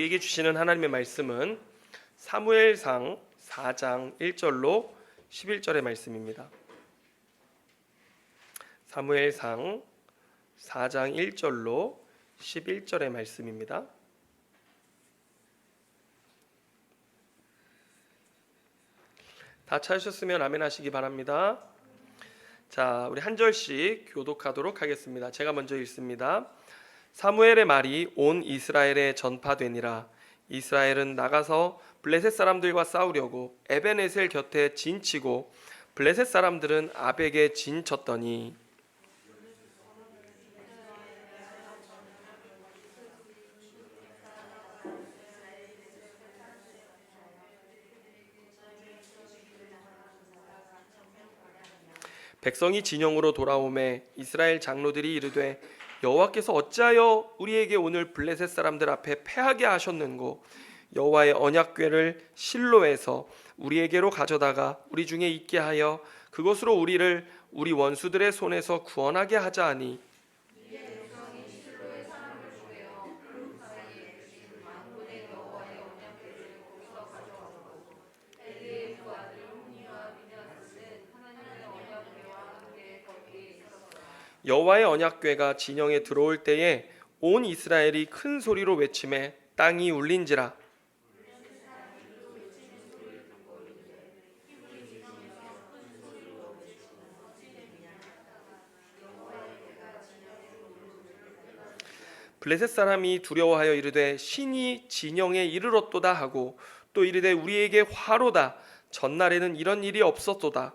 우리에게 주시는 하나님의 말씀은 사무엘상 4장 1절로 11절의 말씀입니다. 사무엘상 4장 1절로 11절의 말씀입니다. 다 찾으셨으면 아멘 하시기 바랍니다. 자, 우리 한 절씩 교독하도록 하겠습니다. 제가 먼저 읽습니다. 사무엘의 말이 온 이스라엘에 전파되니라. 이스라엘은 나가서 블레셋 사람들과 싸우려고 에벤에셀 곁에 진치고 블레셋 사람들은 아벡에 진쳤더니 백성이 진영으로 돌아오매 이스라엘 장로들이 이르되 여호와께서 어찌하여 우리에게 오늘 블레셋 사람들 앞에 패하게 하셨는고 여호와의 언약궤를 실로에서 우리에게로 가져다가 우리 중에 있게 하여 그것으로 우리를 우리 원수들의 손에서 구원하게 하자 하니 여호와의 언약궤가 진영에 들어올 때에 온 이스라엘이 큰 소리로 외치매 땅이 울린지라. 블레셋 사람이 두려워하여 이르되 신이 진영에 이르렀도다 하고 또 이르되 우리에게 화로다. 전날에는 이런 일이 없었도다.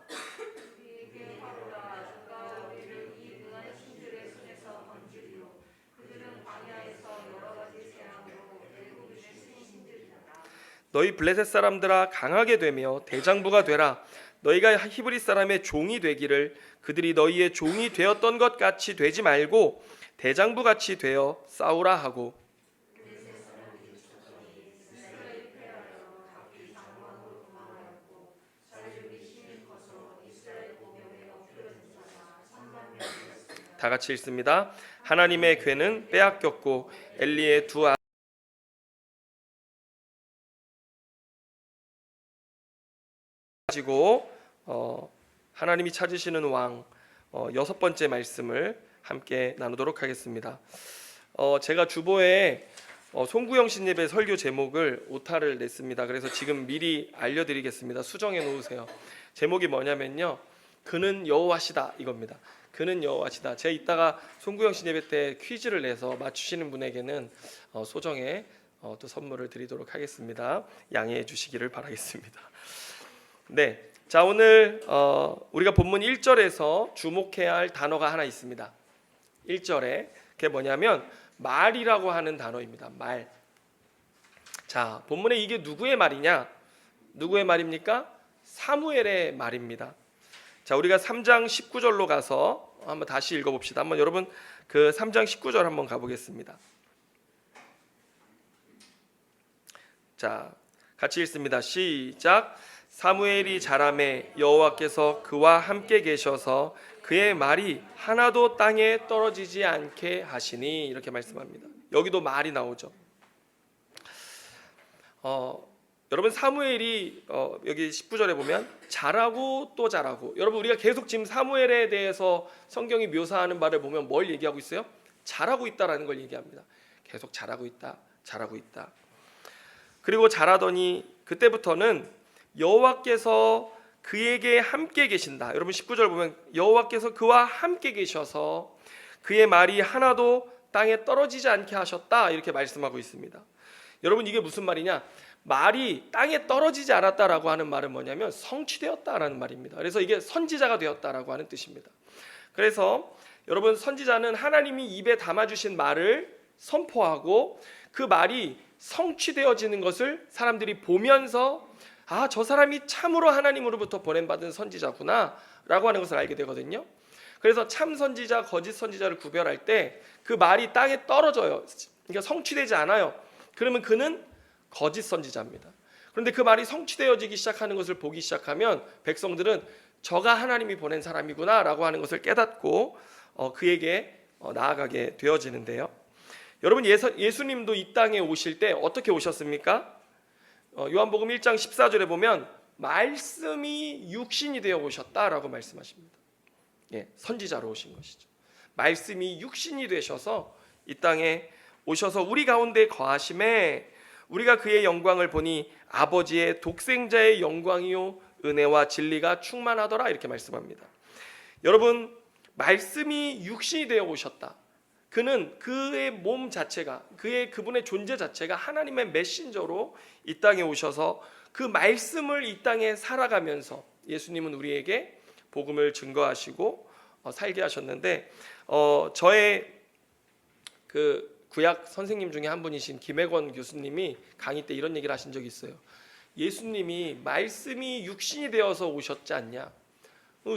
너희 블레셋 사람들아 강하게 되며 대장부가 되라. 너희가 히브리 사람의 종이 되기를 그들이 너희의 종이 되었던 것 같이 되지 말고 대장부 같이 되어 싸우라 하고 다 같이 읽습니다. 하나님의 궤는 빼앗겼고 엘리의 두 가지고 하나님이 찾으시는 왕 여섯 번째 말씀을 함께 나누도록 하겠습니다. 제가 주보에 송구영 신예배 설교 제목을 오타를 냈습니다. 그래서 지금 미리 알려드리겠습니다. 수정해 놓으세요. 제목이 뭐냐면요, 그는 여호와시다 이겁니다. 그는 여호와시다. 제가 이따가 송구영 신예배 때 퀴즈를 내서 맞추시는 분에게는 소정의 또 선물을 드리도록 하겠습니다. 양해해 주시기를 바라겠습니다. 네, 자 오늘 우리가 본문 1절에서 주목해야 할 단어가 하나 있습니다. 1절에 그게 뭐냐면 말이라고 하는 단어입니다. 말. 자, 본문에 이게 누구의 말이냐? 누구의 말입니까? 사무엘의 말입니다. 자, 우리가 3장 19절로 가서 한번 다시 읽어봅시다. 한번 여러분 그 3장 19절 한번 가보겠습니다. 자, 같이 읽습니다. 시작. 사무엘이 자라매 여호와께서 그와 함께 계셔서 그의 말이 하나도 땅에 떨어지지 않게 하시니 이렇게 말씀합니다. 여기도 말이 나오죠. 여러분 사무엘이 여기 19절에 보면 자라고 또 자라고. 여러분 우리가 계속 지금 사무엘에 대해서 성경이 묘사하는 바를 보면 뭘 얘기하고 있어요? 자라고 있다라는 걸 얘기합니다. 계속 자라고 있다, 자라고 있다. 그리고 자라더니 그때부터는 여호와께서 그에게 함께 계신다. 여러분 19절 보면 여호와께서 그와 함께 계셔서 그의 말이 하나도 땅에 떨어지지 않게 하셨다 이렇게 말씀하고 있습니다. 여러분 이게 무슨 말이냐? 말이 땅에 떨어지지 않았다라고 하는 말은 뭐냐면 성취되었다라는 말입니다. 그래서 이게 선지자가 되었다라고 하는 뜻입니다. 그래서 여러분 선지자는 하나님이 입에 담아주신 말을 선포하고 그 말이 성취되어지는 것을 사람들이 보면서 아, 저 사람이 참으로 하나님으로부터 보냄받은 선지자구나 라고 하는 것을 알게 되거든요. 그래서 참 선지자, 거짓 선지자를 구별할 때 그 말이 땅에 떨어져요. 그러니까 성취되지 않아요. 그러면 그는 거짓 선지자입니다. 그런데 그 말이 성취되어지기 시작하는 것을 보기 시작하면 백성들은 저가 하나님이 보낸 사람이구나 라고 하는 것을 깨닫고 그에게 나아가게 되어지는데요. 여러분 예수님도 이 땅에 오실 때 어떻게 오셨습니까? 요한복음 1장 14절에 보면 말씀이 육신이 되어 오셨다라고 말씀하십니다. 예, 선지자로 오신 것이죠. 말씀이 육신이 되셔서 이 땅에 오셔서 우리 가운데 거하심에 우리가 그의 영광을 보니 아버지의 독생자의 영광이요 은혜와 진리가 충만하더라 이렇게 말씀합니다. 여러분 말씀이 육신이 되어 오셨다. 그는 그의 몸 자체가 그분의 존재 자체가 하나님의 메신저로 이 땅에 오셔서 그 말씀을 이 땅에 살아가면서 예수님은 우리에게 복음을 증거하시고 살게 하셨는데 저의 그 구약 선생님 중에 한 분이신 김혜권 교수님이 강의 때 이런 얘기를 하신 적이 있어요. 예수님이 말씀이 육신이 되어서 오셨지 않냐?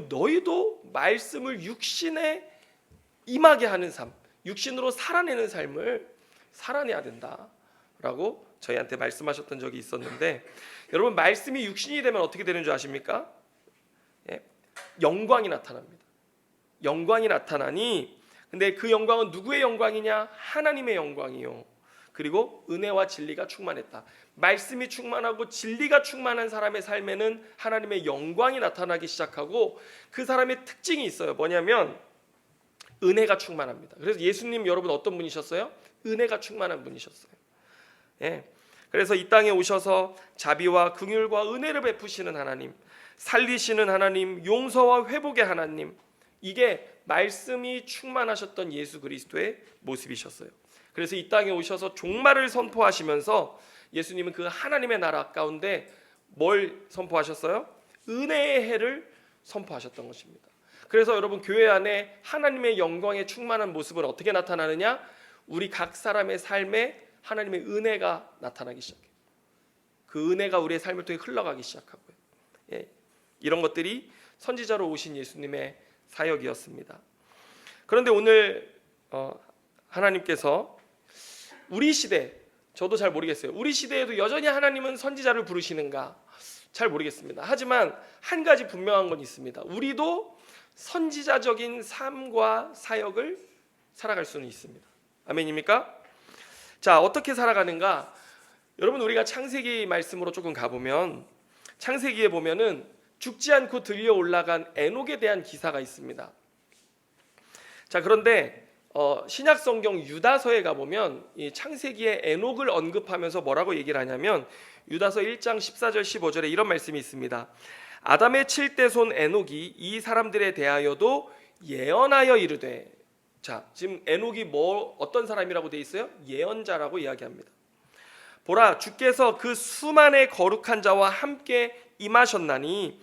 너희도 말씀을 육신에 임하게 하는 삶, 육신으로 살아내는 삶을 살아내야 된다라고 저희한테 말씀하셨던 적이 있었는데, 여러분 말씀이 육신이 되면 어떻게 되는 줄 아십니까? 예? 영광이 나타납니다. 영광이 나타나니, 근데 그 영광은 누구의 영광이냐? 하나님의 영광이요. 그리고 은혜와 진리가 충만했다. 말씀이 충만하고 진리가 충만한 사람의 삶에는 하나님의 영광이 나타나기 시작하고 그 사람의 특징이 있어요. 뭐냐면 은혜가 충만합니다. 그래서 예수님 여러분 어떤 분이셨어요? 은혜가 충만한 분이셨어요. 예. 그래서 이 땅에 오셔서 자비와 긍휼과 은혜를 베푸시는 하나님, 살리시는 하나님, 용서와 회복의 하나님, 이게 말씀이 충만하셨던 예수 그리스도의 모습이셨어요. 그래서 이 땅에 오셔서 종말을 선포하시면서 예수님은 그 하나님의 나라 가운데 뭘 선포하셨어요? 은혜의 해를 선포하셨던 것입니다. 그래서 여러분 교회 안에 하나님의 영광의 충만한 모습은 어떻게 나타나느냐? 우리 각 사람의 삶에 하나님의 은혜가 나타나기 시작해요. 그 은혜가 우리의 삶을 통해 흘러가기 시작하고요. 예, 이런 것들이 선지자로 오신 예수님의 사역이었습니다. 그런데 오늘 하나님께서 우리 시대, 저도 잘 모르겠어요. 우리 시대에도 여전히 하나님은 선지자를 부르시는가? 잘 모르겠습니다. 하지만 한 가지 분명한 건 있습니다. 우리도 선지자적인 삶과 사역을 살아갈 수는 있습니다. 아멘입니까? 자, 어떻게 살아가는가? 여러분 우리가 창세기 말씀으로 조금 가보면 창세기에 보면은 죽지 않고 들려 올라간 에녹에 대한 기사가 있습니다. 자, 그런데 신약 성경 유다서에 가보면 이 창세기의 에녹을 언급하면서 뭐라고 얘기를 하냐면 유다서 1장 14절 15절에 이런 말씀이 있습니다. 아담의 7대 손 에녹이 이 사람들에 대하여도 예언하여 이르되, 자, 지금 에녹이 어떤 사람이라고 돼 있어요? 예언자라고 이야기합니다. 보라, 주께서 그 수만의 거룩한 자와 함께 임하셨나니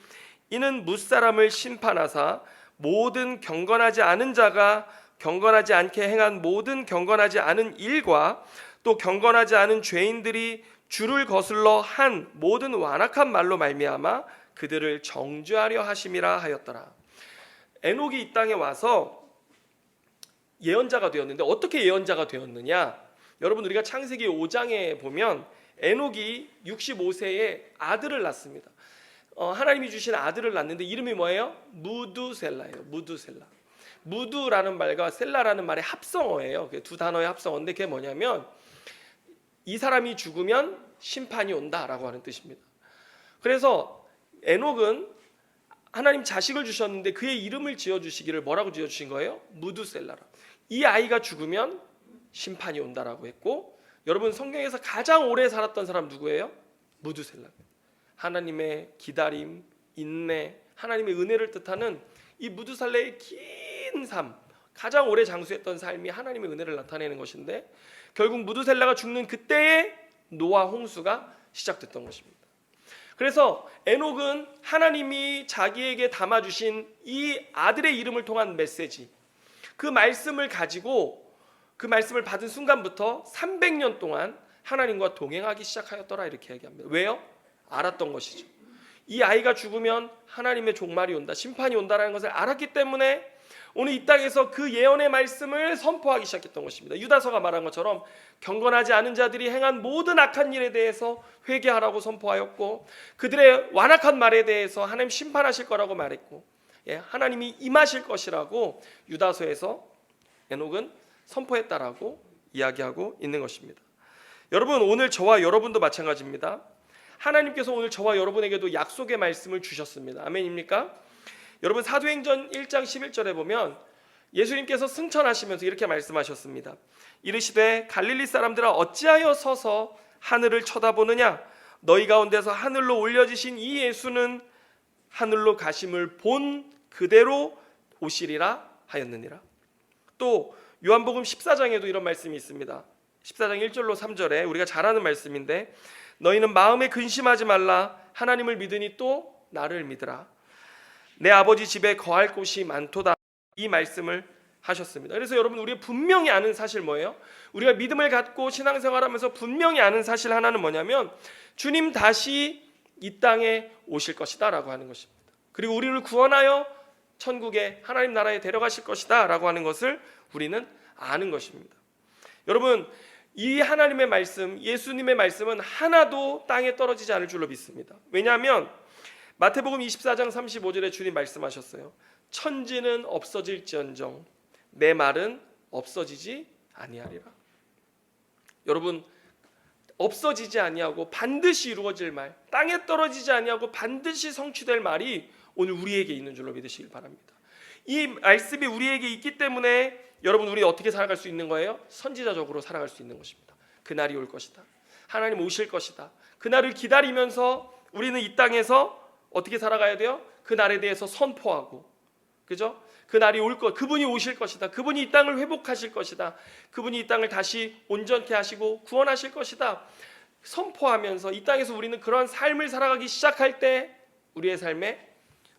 이는 뭇사람을 심판하사 모든 경건하지 않은 자가 경건하지 않게 행한 모든 경건하지 않은 일과 또 경건하지 않은 죄인들이 주를 거슬러 한 모든 완악한 말로 말미암아 그들을 정죄하려 하심이라 하였더라. 에녹이 이 땅에 와서 예언자가 되었는데 어떻게 예언자가 되었느냐? 여러분 우리가 창세기 5장에 보면 에녹이 65세에 아들을 낳습니다. 하나님이 주신 아들을 낳는데 이름이 뭐예요? 무두셀라예요. 무두셀라. 무두라는 말과 셀라라는 말의 합성어예요. 두 단어의 합성어인데 그게 뭐냐면 이 사람이 죽으면 심판이 온다라고 하는 뜻입니다. 그래서 에녹은 하나님 자식을 주셨는데 그의 이름을 지어주시기를 뭐라고 지어주신 거예요? 무두셀라라. 이 아이가 죽으면 심판이 온다라고 했고, 여러분 성경에서 가장 오래 살았던 사람 누구예요? 무두셀라. 하나님의 기다림, 인내, 하나님의 은혜를 뜻하는 이 무두살레의 긴 삶, 가장 오래 장수했던 삶이 하나님의 은혜를 나타내는 것인데 결국 무두셀라가 죽는 그때에 노아 홍수가 시작됐던 것입니다. 그래서 에녹은 하나님이 자기에게 담아주신 이 아들의 이름을 통한 메시지, 그 말씀을 가지고 그 말씀을 받은 순간부터 300년 동안 하나님과 동행하기 시작하였더라 이렇게 얘기합니다. 왜요? 알았던 것이죠. 이 아이가 죽으면 하나님의 종말이 온다, 심판이 온다라는 것을 알았기 때문에 오늘 이 땅에서 그 예언의 말씀을 선포하기 시작했던 것입니다. 유다서가 말한 것처럼 경건하지 않은 자들이 행한 모든 악한 일에 대해서 회개하라고 선포하였고, 그들의 완악한 말에 대해서 하나님 심판하실 거라고 말했고, 하나님이 임하실 것이라고 유다서에서 에녹은 선포했다라고 이야기하고 있는 것입니다. 여러분, 오늘 저와 여러분도 마찬가지입니다. 하나님께서 오늘 저와 여러분에게도 약속의 말씀을 주셨습니다. 아멘입니까? 여러분, 사도행전 1장 11절에 보면 예수님께서 승천하시면서 이렇게 말씀하셨습니다. 이르시되 갈릴리 사람들아 어찌하여 서서 하늘을 쳐다보느냐? 너희 가운데서 하늘로 올려지신 이 예수는 하늘로 가심을 본 그대로 오시리라 하였느니라. 또 요한복음 14장에도 이런 말씀이 있습니다. 14장 1절로 3절에 우리가 잘 아는 말씀인데 너희는 마음에 근심하지 말라. 하나님을 믿으니 또 나를 믿으라. 내 아버지 집에 거할 곳이 많도다. 이 말씀을 하셨습니다. 그래서 여러분, 우리가 분명히 아는 사실 뭐예요? 우리가 믿음을 갖고 신앙생활하면서 분명히 아는 사실 하나는 뭐냐면 주님 다시 이 땅에 오실 것이다 라고 하는 것입니다. 그리고 우리를 구원하여 천국에 하나님 나라에 데려가실 것이다 라고 하는 것을 우리는 아는 것입니다. 여러분, 이 하나님의 말씀, 예수님의 말씀은 하나도 땅에 떨어지지 않을 줄로 믿습니다. 왜냐하면 마태복음 24장 35절에 주님 말씀하셨어요. 천지는 없어질지언정 내 말은 없어지지 아니하리라. 여러분, 없어지지 아니하고 반드시 이루어질 말, 땅에 떨어지지 아니하고 반드시 성취될 말이 오늘 우리에게 있는 줄로 믿으시길 바랍니다. 이 말씀이 우리에게 있기 때문에 여러분, 우리 어떻게 살아갈 수 있는 거예요? 선지자적으로 살아갈 수 있는 것입니다. 그날이 올 것이다. 하나님 오실 것이다. 그날을 기다리면서 우리는 이 땅에서 어떻게 살아가야 돼요? 그날에 대해서 선포하고, 그죠? 그날이 올 것, 그분이 오실 것이다. 그분이 이 땅을 회복하실 것이다. 그분이 이 땅을 다시 온전케 하시고 구원하실 것이다. 선포하면서 이 땅에서 우리는 그런 삶을 살아가기 시작할 때 우리의 삶에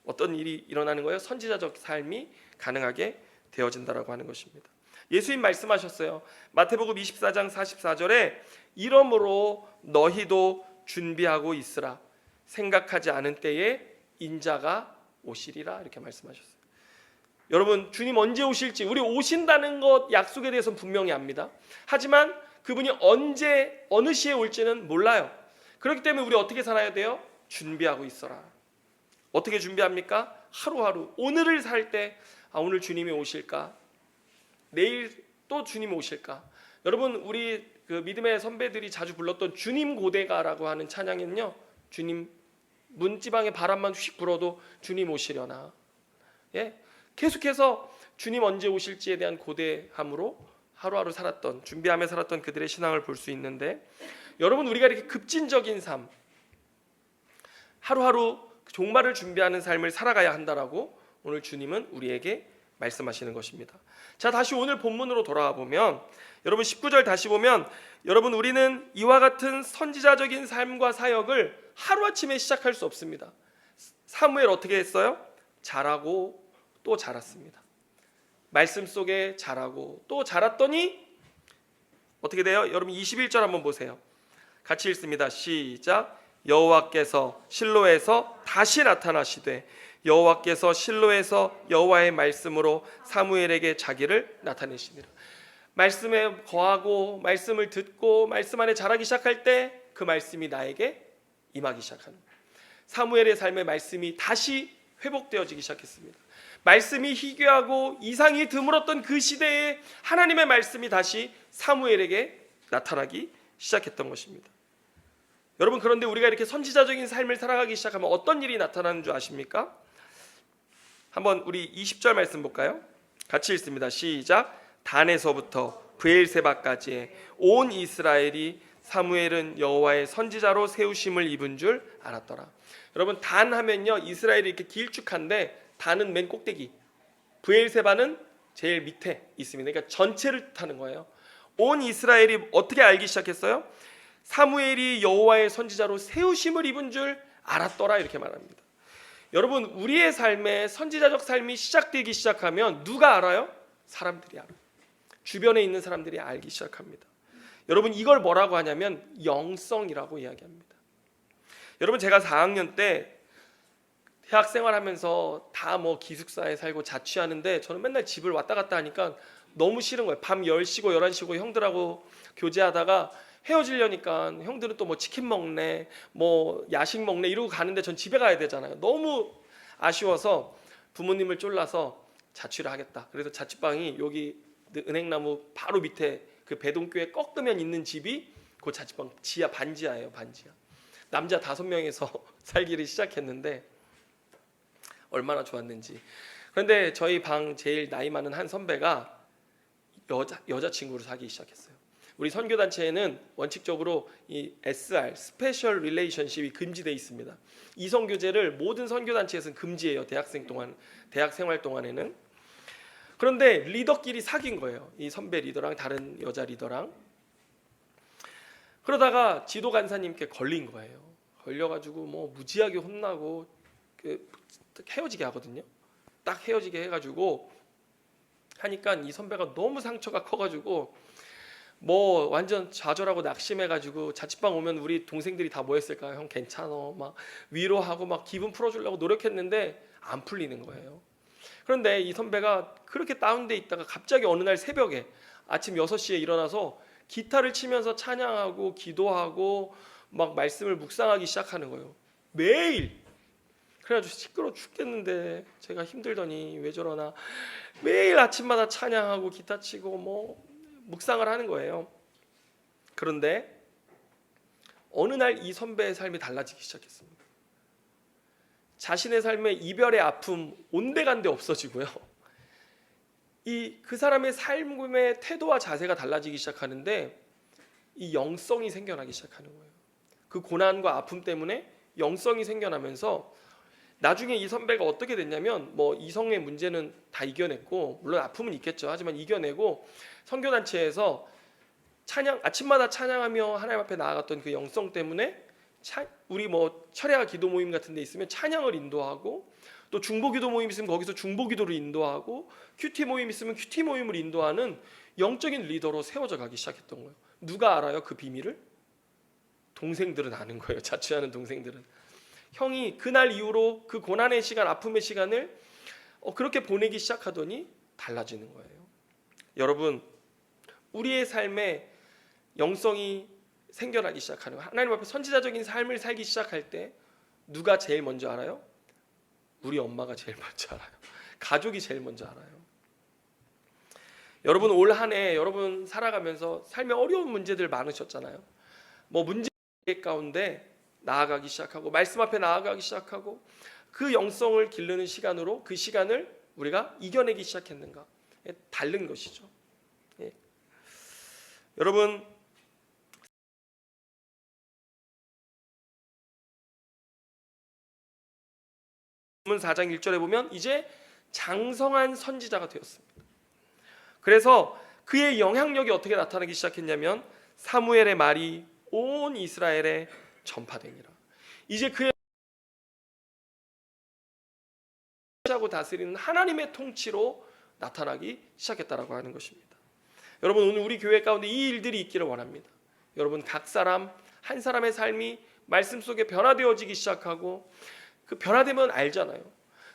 어떤 일이 일어나는 거예요? 선지자적 삶이 가능하게 되어진다라고 하는 것입니다. 예수님 말씀하셨어요. 마태복음 24장 44절에 이러므로 너희도 준비하고 있으라. 생각하지 않은 때에 인자가 오시리라. 이렇게 말씀하셨어요. 여러분, 주님 언제 오실지, 우리 오신다는 것 약속에 대해서는 분명히 압니다. 하지만 그분이 언제 어느 시에 올지는 몰라요. 그렇기 때문에 우리 어떻게 살아야 돼요? 준비하고 있어라. 어떻게 준비합니까? 하루하루 오늘을 살 때 오늘 주님이 오실까? 내일 또 주님이 오실까? 여러분, 우리 그 믿음의 선배들이 자주 불렀던 주님 고대가라고 하는 찬양에는요, 주님 문지방에 바람만 휙 불어도 주님 오시려나. 예? 계속해서 주님 언제 오실지에 대한 고대함으로 하루하루 살았던, 준비하며 살았던 그들의 신앙을 볼 수 있는데, 여러분, 우리가 이렇게 급진적인 삶, 하루하루 종말을 준비하는 삶을 살아가야 한다라고 오늘 주님은 우리에게 말씀하시는 것입니다. 자, 다시 오늘 본문으로 돌아와 보면 여러분 19절 다시 보면 여러분, 우리는 이와 같은 선지자적인 삶과 사역을 하루아침에 시작할 수 없습니다. 사무엘 어떻게 했어요? 자라고 또 자랐습니다. 말씀 속에 자라고 또 자랐더니 어떻게 돼요? 여러분 21절 한번 보세요. 같이 읽습니다. 시작. 여호와께서 실로에서 다시 나타나시되 여호와께서 실로에서 여호와의 말씀으로 사무엘에게 자기를 나타내시니라. 말씀에 거하고 말씀을 듣고 말씀 안에 자라기 시작할 때 그 말씀이 나에게 임하기 시작하는 거예요. 사무엘의 삶의 말씀이 다시 회복되어지기 시작했습니다. 말씀이 희귀하고 이상이 드물었던 그 시대에 하나님의 말씀이 다시 사무엘에게 나타나기 시작했던 것입니다. 여러분, 그런데 우리가 이렇게 선지자적인 삶을 살아가기 시작하면 어떤 일이 나타나는 줄 아십니까? 한번 우리 20절 말씀 볼까요? 같이 읽습니다. 시작. 단에서부터 브엘세바까지 온 이스라엘이 사무엘은 여호와의 선지자로 세우심을 입은 줄 알았더라. 여러분, 단 하면요, 이스라엘이 이렇게 길쭉한데 단은 맨 꼭대기, 브엘세바는 제일 밑에 있습니다. 그러니까 전체를 뜻하는 거예요. 온 이스라엘이 어떻게 알기 시작했어요? 사무엘이 여호와의 선지자로 세우심을 입은 줄 알았더라, 이렇게 말합니다. 여러분, 우리의 삶에 선지자적 삶이 시작되기 시작하면 누가 알아요? 사람들이 알아요. 주변에 있는 사람들이 알기 시작합니다. 여러분, 이걸 뭐라고 하냐면 영성이라고 이야기합니다. 여러분, 제가 4학년 때 대학 생활하면서 다 뭐 기숙사에 살고 자취하는데 저는 맨날 집을 왔다 갔다 하니까 너무 싫은 거예요. 밤 10시고 11시고 형들하고 교제하다가 헤어지려니까 형들은 또 뭐 치킨 먹네, 뭐 야식 먹네 이러고 가는데 전 집에 가야 되잖아요. 너무 아쉬워서 부모님을 쫄라서 자취를 하겠다. 그래서 자취방이 여기 은행나무 바로 밑에 그 배동교에 꺾으면 있는 집이 그 자취방 지하 반지하예요. 반지하. 남자 5명에서 살기를 시작했는데 얼마나 좋았는지. 그런데 저희 방 제일 나이 많은 한 선배가 여자친구를 사귀기 시작했어요. 우리 선교단체에는 원칙적으로 이 SR 스페셜 릴레이션십이 금지되어 있습니다. 이성교제를 모든 선교단체에서는 금지해요. 대학 생활 동안에는. 그런데 리더끼리 사귄 거예요. 이 선배 리더랑 다른 여자 리더랑. 그러다가 지도 간사님께 걸린 거예요. 걸려가지고 뭐 무지하게 혼나고 헤어지게 하거든요. 딱 헤어지게 해가지고 하니까 이 선배가 너무 상처가 커가지고 뭐 완전 좌절하고 낙심해가지고 자취방 오면 우리 동생들이 다 뭐 했을까요? 형 괜찮어 막 위로하고 막 기분 풀어주려고 노력했는데 안 풀리는 거예요. 그런데 이 선배가 그렇게 다운돼 있다가 갑자기 어느 날 새벽에 아침 6시에 일어나서 기타를 치면서 찬양하고 기도하고 막 말씀을 묵상하기 시작하는 거예요. 매일. 그래가지고 시끄러워 죽겠는데 제가 힘들더니 왜 저러나 매일 아침마다 찬양하고 기타 치고 뭐 묵상을 하는 거예요. 그런데 어느 날 이 선배의 삶이 달라지기 시작했습니다. 자신의 삶의 이별의 아픔 온데간데 없어지고요. 그 사람의 삶의 태도와 자세가 달라지기 시작하는데 이 영성이 생겨나기 시작하는 거예요. 그 고난과 아픔 때문에 영성이 생겨나면서 나중에 이 선배가 어떻게 됐냐면 뭐 이성의 문제는 다 이겨냈고 물론 아픔은 있겠죠. 하지만 이겨내고 선교단체에서 아침마다 찬양하며 하나님 앞에 나아갔던 그 영성 때문에 우리 뭐 철야 기도 모임 같은 데 있으면 찬양을 인도하고 또 중보 기도 모임 있으면 거기서 중보 기도를 인도하고 큐티 모임 있으면 큐티 모임을 인도하는 영적인 리더로 세워져 가기 시작했던 거예요. 누가 알아요? 그 비밀을? 동생들은 아는 거예요. 자취하는 동생들은. 형이 그날 이후로 그 고난의 시간, 아픔의 시간을 그렇게 보내기 시작하더니 달라지는 거예요. 여러분, 우리의 삶에 영성이 생겨나기 시작하는 거예요. 하나님 앞에 선지자적인 삶을 살기 시작할 때 누가 제일 먼저 알아요? 우리 엄마가 제일 먼저 알아요. 가족이 제일 먼저 알아요. 여러분 올 한 해 여러분 살아가면서 삶에 어려운 문제들 많으셨잖아요. 뭐 문제 가운데 나아가기 시작하고 말씀 앞에 나아가기 시작하고 그 영성을 기르는 시간으로 그 시간을 우리가 이겨내기 시작했는가? 다른 것이죠. 예. 여러분 본문 4장 1절에 보면 이제 장성한 선지자가 되었습니다. 그래서 그의 영향력이 어떻게 나타나기 시작했냐면 사무엘의 말이 온 이스라엘에 전파되니라. 이제 그의 하고 다스리는 하나님의 통치로 나타나기 시작했다라고 하는 것입니다. 여러분 오늘 우리 교회 가운데 이 일들이 있기를 원합니다. 여러분 각 사람 한 사람의 삶이 말씀 속에 변화되어지기 시작하고 그 변화되면 알잖아요.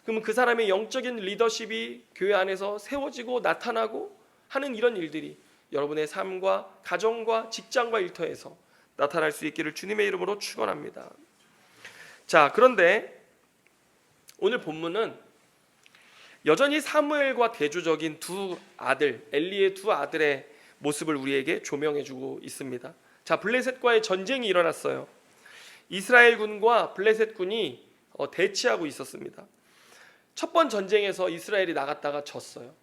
그러면 그 사람의 영적인 리더십이 교회 안에서 세워지고 나타나고 하는 이런 일들이 여러분의 삶과 가정과 직장과 일터에서 나타날 수 있기를 주님의 이름으로 축원합니다. 자, 그런데 오늘 본문은 여전히 사무엘과 대조적인 두 아들, 엘리의 두 아들의 모습을 우리에게 조명해주고 있습니다. 자, 블레셋과의 전쟁이 일어났어요. 이스라엘 군과 블레셋 군이 대치하고 있었습니다. 첫 번 전쟁에서 이스라엘이 나갔다가 졌어요.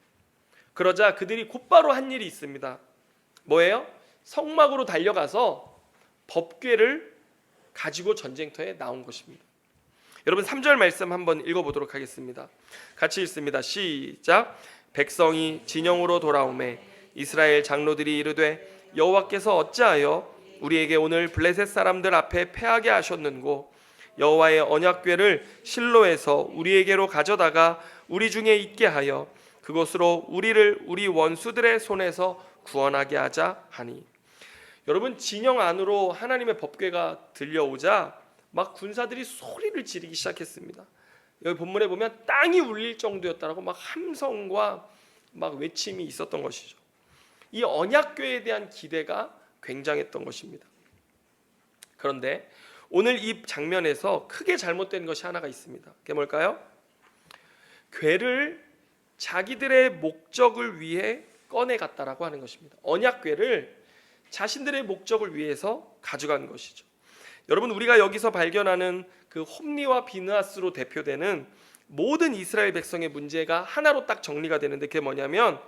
그러자 그들이 곧바로 한 일이 있습니다. 뭐예요? 성막으로 달려가서 법궤를 가지고 전쟁터에 나온 것입니다. 여러분 3절 말씀 한번 읽어보도록 하겠습니다. 같이 읽습니다. 시작. 백성이 진영으로 돌아오매 이스라엘 장로들이 이르되 여호와께서 어찌하여 우리에게 오늘 블레셋 사람들 앞에 패하게 하셨는고 여호와의 언약궤를 실로에서 우리에게로 가져다가 우리 중에 있게 하여 그것으로 우리를 우리 원수들의 손에서 구원하게 하자 하니. 여러분 진영 안으로 하나님의 법궤가 들려오자 막 군사들이 소리를 지르기 시작했습니다. 여기 본문에 보면 땅이 울릴 정도였다라고 막 함성과 막 외침이 있었던 것이죠. 이 언약궤에 대한 기대가 굉장했던 것입니다. 그런데 오늘 이 장면에서 크게 잘못된 것이 하나가 있습니다. 그게 뭘까요? 궤를 자기들의 목적을 위해 꺼내 갔다라고 하는 것입니다. 언약궤를 자신들의 목적을 위해서 가져간 것이죠. 여러분, 우리가 여기서 발견하는 그 홈리와 비느하스로 대표되는 모든 이스라엘 백성의 문제가 하나로 딱 정리가 되는데, 그게 뭐냐면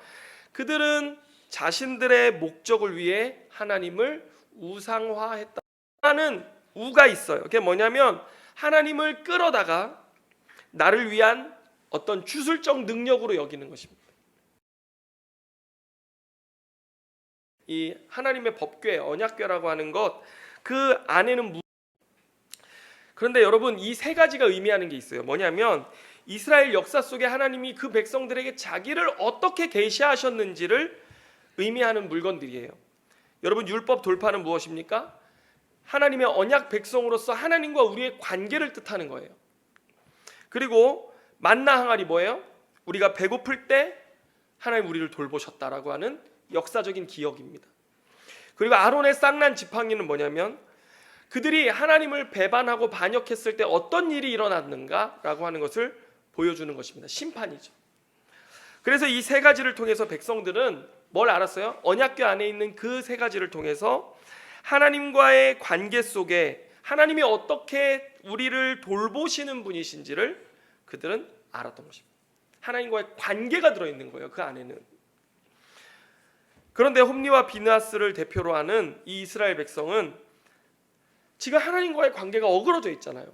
그들은 자신들의 목적을 위해 하나님을 우상화했다는 우가 있어요. 그게 뭐냐면 하나님을 끌어다가 나를 위한 어떤 주술적 능력으로 여기는 것입니다. 이 하나님의 법궤, 언약궤라고 하는 것, 그 안에는 그런데 여러분, 이 세 가지가 의미하는 게 있어요. 뭐냐면 이스라엘 역사 속에 하나님이 그 백성들에게 자기를 어떻게 계시하셨는지를 의미하는 물건들이에요. 여러분, 율법 돌파는 무엇입니까? 하나님의 언약 백성으로서 하나님과 우리의 관계를 뜻하는 거예요. 그리고 만나 항아리 뭐예요? 우리가 배고플 때 하나님 우리를 돌보셨다라고 하는 역사적인 기억입니다. 그리고 아론의 쌍난 지팡이는 뭐냐면 그들이 하나님을 배반하고 반역했을 때 어떤 일이 일어났는가라고 하는 것을 보여주는 것입니다. 심판이죠. 그래서 이 세 가지를 통해서 백성들은 뭘 알았어요? 언약궤 안에 있는 그 세 가지를 통해서 하나님과의 관계 속에 하나님이 어떻게 우리를 돌보시는 분이신지를 그들은 알았던 것입니다. 하나님과의 관계가 들어있는 거예요, 그 안에는. 그런데 홈리와 비느하스를 대표로 하는 이 이스라엘 백성은 지금 하나님과의 관계가 어그러져 있잖아요.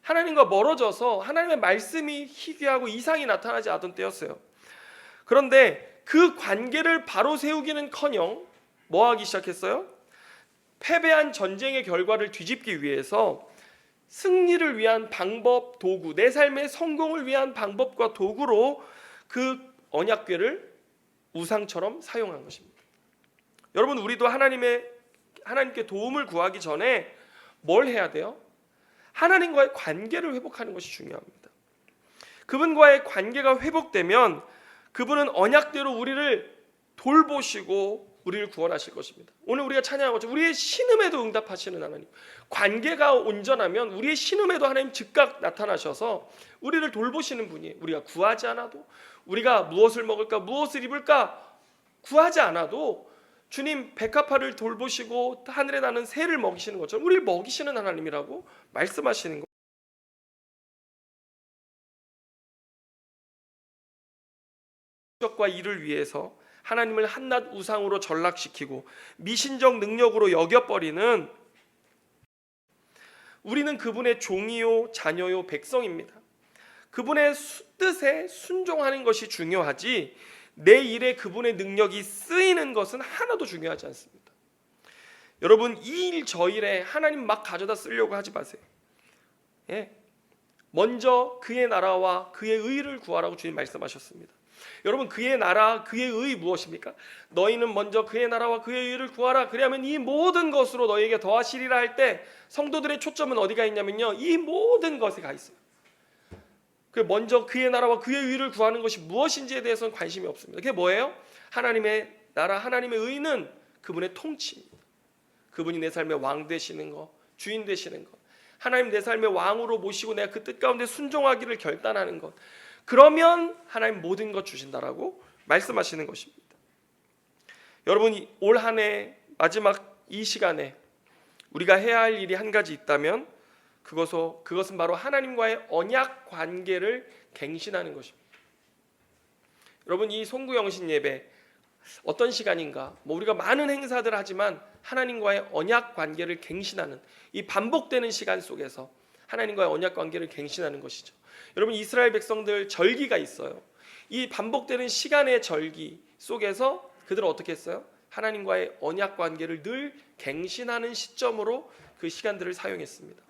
하나님과 멀어져서 하나님의 말씀이 희귀하고 이상이 나타나지 않던 때였어요. 그런데 그 관계를 바로 세우기는커녕 뭐 하기 시작했어요? 패배한 전쟁의 결과를 뒤집기 위해서 승리를 위한 방법, 도구, 내 삶의 성공을 위한 방법과 도구로 그 언약궤를 우상처럼 사용한 것입니다. 여러분, 우리도 하나님께 도움을 구하기 전에 뭘 해야 돼요? 하나님과의 관계를 회복하는 것이 중요합니다. 그분과의 관계가 회복되면 그분은 언약대로 우리를 돌보시고 우리를 구원하실 것입니다. 오늘 우리가 찬양한 것처럼 우리의 신음에도 응답하시는 하나님, 관계가 온전하면 우리의 신음에도 하나님 즉각 나타나셔서 우리를 돌보시는 분이에요. 우리가 구하지 않아도, 우리가 무엇을 먹을까, 무엇을 입을까 구하지 않아도 주님 백합화를 돌보시고 하늘에 나는 새를 먹이시는 것처럼 우리를 먹이시는 하나님이라고 말씀하시는 것. 목적과 일을 위해서 하나님을 한낱 우상으로 전락시키고 미신적 능력으로 여겨버리는 우리는 그분의 종이요 자녀요 백성입니다. 그분의 뜻에 순종하는 것이 중요하지 내 일에 그분의 능력이 쓰이는 것은 하나도 중요하지 않습니다. 여러분, 이 일 저 일에 하나님 막 가져다 쓰려고 하지 마세요. 먼저 그의 나라와 그의 의를 구하라고 주님 말씀하셨습니다. 여러분, 그의 나라, 그의 의 무엇입니까? 너희는 먼저 그의 나라와 그의 의를 구하라. 그리하면 이 모든 것으로 너희에게 더하시리라 할 때 성도들의 초점은 어디가 있냐면요, 이 모든 것에 가 있어요. 먼저 그의 나라와 그의 의를 구하는 것이 무엇인지에 대해서는 관심이 없습니다. 그게 뭐예요? 하나님의 나라, 하나님의 의는 그분의 통치입니다. 그분이 내 삶의 왕 되시는 것, 주인 되시는 것, 하나님 내 삶의 왕으로 모시고 내가 그 뜻 가운데 순종하기를 결단하는 것, 그러면 하나님 모든 것 주신다라고 말씀하시는 것입니다. 여러분, 올 한 해 마지막 이 시간에 우리가 해야 할 일이 한 가지 있다면 그것은 바로 하나님과의 언약 관계를 갱신하는 것입니다. 여러분, 이 송구영신 예배 어떤 시간인가? 우리가 많은 행사들 하지만 하나님과의 언약 관계를 갱신하는 이 반복되는 시간 속에서 하나님과의 언약 관계를 갱신하는 것이죠. 여러분, 이스라엘 백성들 절기가 있어요. 이 반복되는 시간의 절기 속에서 그들은 어떻게 했어요? 하나님과의 언약 관계를 늘 갱신하는 시점으로 그 시간들을 사용했습니다.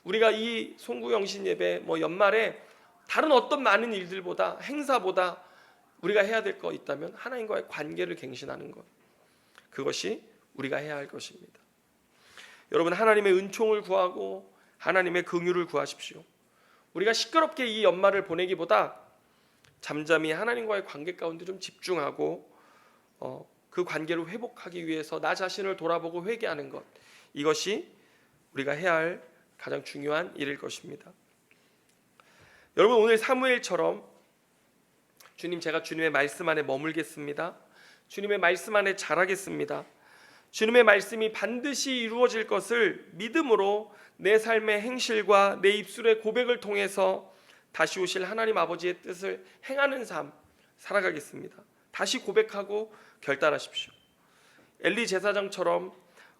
우리가 이 송구영신 예배 연말에 다른 어떤 많은 일들보다, 행사보다 우리가 해야 될 거 있다면 하나님과의 관계를 갱신하는 것, 그것이 우리가 해야 할 것입니다. 여러분, 하나님의 은총을 구하고 하나님의 긍휼을 구하십시오. 우리가 시끄럽게 이 연말을 보내기보다 잠잠히 하나님과의 관계 가운데 좀 집중하고 그 관계를 회복하기 위해서 나 자신을 돌아보고 회개하는 것, 이것이 우리가 해야 할 가장 중요한 일일 것입니다. 여러분, 오늘 사무엘처럼 주님, 제가 주님의 말씀 안에 머물겠습니다. 주님의 말씀 안에 자라겠습니다. 주님의 말씀이 반드시 이루어질 것을 믿음으로 내 삶의 행실과 내 입술의 고백을 통해서 다시 오실 하나님 아버지의 뜻을 행하는 삶 살아가겠습니다. 다시 고백하고 결단하십시오. 엘리 제사장처럼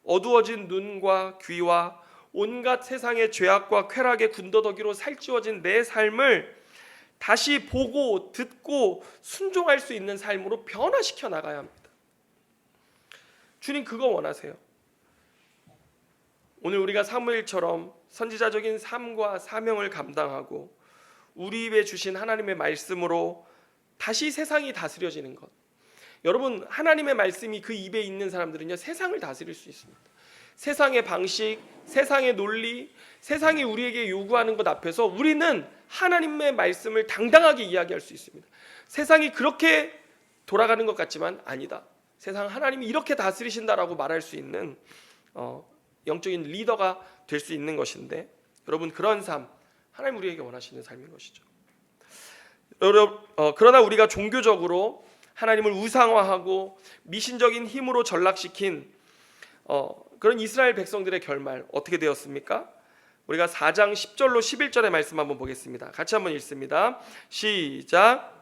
어두워진 눈과 귀와 온갖 세상의 죄악과 쾌락의 군더더기로 살찌워진 내 삶을 다시 보고 듣고 순종할 수 있는 삶으로 변화시켜 나가야 합니다. 주님, 그거 원하세요. 오늘 우리가 사무엘처럼 선지자적인 삶과 사명을 감당하고 우리 입에 주신 하나님의 말씀으로 다시 세상이 다스려지는 것. 여러분, 하나님의 말씀이 그 입에 있는 사람들은요, 세상을 다스릴 수 있습니다. 세상의 방식, 세상의 논리, 세상이 우리에게 요구하는 것 앞에서 우리는 하나님의 말씀을 당당하게 이야기할 수 있습니다. 세상이 그렇게 돌아가는 것 같지만 아니다. 세상 하나님이 이렇게 다스리신다라고 말할 수 있는 영적인 리더가 될 수 있는 것인데, 여러분, 그런 삶 하나님 우리에게 원하시는 삶인 것이죠. 그러나 우리가 종교적으로 하나님을 우상화하고 미신적인 힘으로 전락시킨 그런 이스라엘 백성들의 결말 어떻게 되었습니까? 우리가 4장 10절로 11절의 말씀 한번 보겠습니다. 같이 한번 읽습니다. 시작.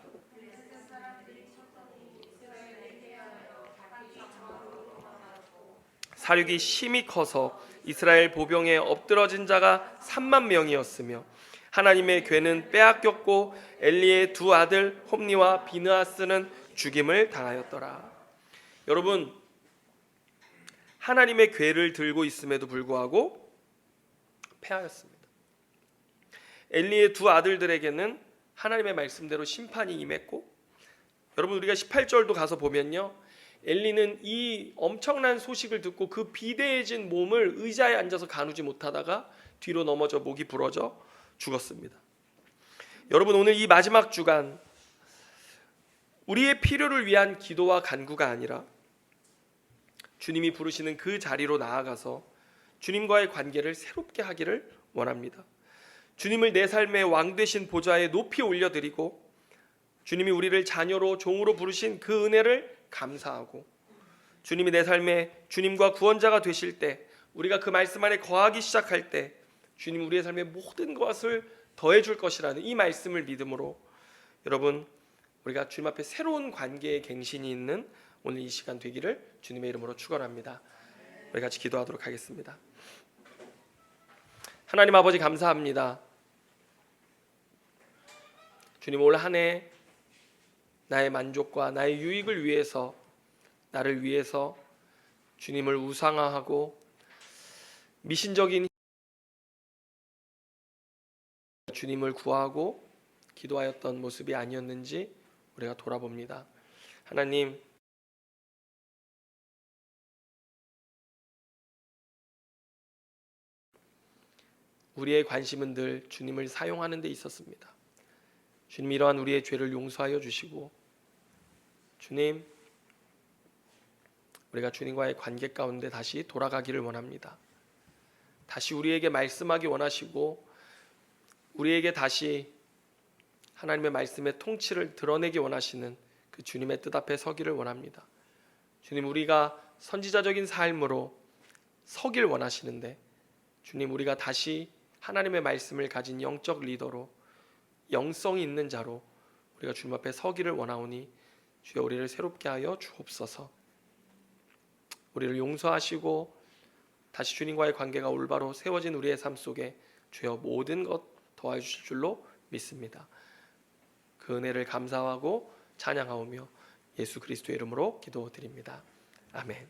사륙이 심히 커서 이스라엘 보병에 엎드러진 자가 3만 명이었으며 하나님의 궤는 빼앗겼고 엘리의 두 아들 홈니와 비느하스는 죽임을 당하였더라. 여러분, 하나님의 궤를 들고 있음에도 불구하고 패하였습니다. 엘리의 두 아들들에게는 하나님의 말씀대로 심판이 임했고, 여러분, 우리가 18절도 가서 보면요, 엘리는 이 엄청난 소식을 듣고 그 비대해진 몸을 의자에 앉아서 가누지 못하다가 뒤로 넘어져 목이 부러져 죽었습니다. 여러분, 오늘 이 마지막 주간 우리의 필요를 위한 기도와 간구가 아니라 주님이 부르시는 그 자리로 나아가서 주님과의 관계를 새롭게 하기를 원합니다. 주님을 내 삶의 왕 되신 보좌에 높이 올려드리고 주님이 우리를 자녀로 종으로 부르신 그 은혜를 감사하고, 주님이 내 삶에 주님과 구원자가 되실 때, 우리가 그 말씀 안에 거하기 시작할 때 주님 우리의 삶의 모든 것을 더해 줄 것이라는 이 말씀을 믿음으로, 여러분, 우리가 주님 앞에 새로운 관계의 갱신이 있는 오늘 이 시간 되기를 주님의 이름으로 축원합니다. 우리 같이 기도하도록 하겠습니다. 하나님 아버지, 감사합니다. 주님, 올 한 해 나의 만족과 나의 유익을 위해서, 나를 위해서 주님을 우상화하고 미신적인 주님을 구하고 기도하였던 모습이 아니었는지 우리가 돌아봅니다. 하나님, 우리의 관심은 늘 주님을 사용하는 데 있었습니다. 주님, 이러한 우리의 죄를 용서하여 주시고, 주님, 우리가 주님과의 관계 가운데 다시 돌아가기를 원합니다. 다시 우리에게 말씀하기 원하시고 우리에게 다시 하나님의 말씀의 통치를 드러내기 원하시는 그 주님의 뜻 앞에 서기를 원합니다. 주님, 우리가 선지자적인 삶으로 서길 원하시는데, 주님, 우리가 다시 하나님의 말씀을 가진 영적 리더로, 영성이 있는 자로 우리가 주님 앞에 서기를 원하오니 주여 우리를 새롭게 하여 주옵소서. 우리를 용서하시고 다시 주님과의 관계가 올바로 세워진 우리의 삶 속에 주여 모든 것 더하여 주실 줄로 믿습니다. 그 은혜를 감사하고 찬양하오며 예수 그리스도의 이름으로 기도드립니다. 아멘.